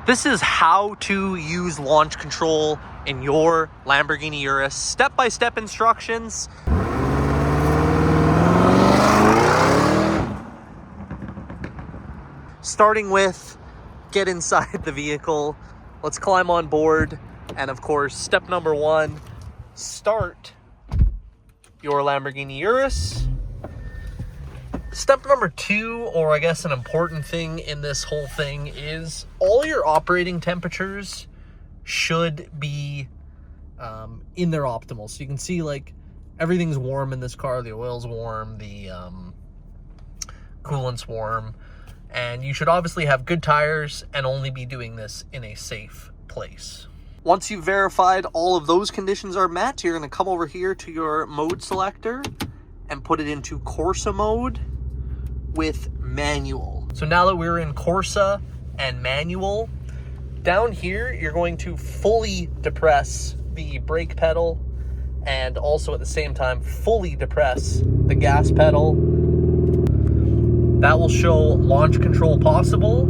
This is how to use launch control in your Lamborghini Urus. Step-by-step instructions. Starting with, get inside the vehicle. Let's climb on board. And of course, step number one, start your Lamborghini Urus. Step number two, or I guess an important thing in this whole thing, is all your operating temperatures should be in their optimal. So you can see like everything's warm in this car. The oil's warm, the coolant's warm, and you should obviously have good tires and only be doing this in a safe place. Once you've verified all of those conditions are met, you're going to come over here to your mode selector and put it into Corsa mode with manual. So now that we're in Corsa and manual, down here you're going to fully depress the brake pedal and also at the same time fully depress the gas pedal. That will show launch control possible.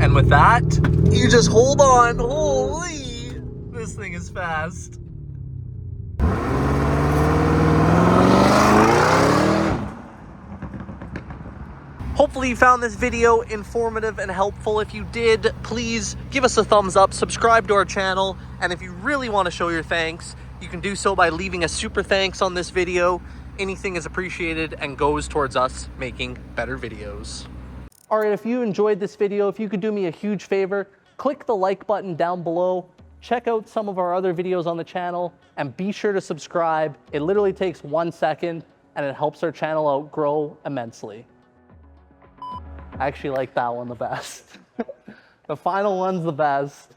And with that, you just hold on. Holy, this thing is fast. Hopefully you found this video informative and helpful. If you did, please give us a thumbs up, subscribe to our channel, and if you really want to show your thanks, you can do so by leaving a super thanks on this video. Anything is appreciated and goes towards us making better videos. All right, if you enjoyed this video, if you could do me a huge favor, click the like button down below, check out some of our other videos on the channel, and be sure to subscribe. It literally takes 1 second, and it helps our channel out grow immensely. I actually like that one the best. The final one's the best.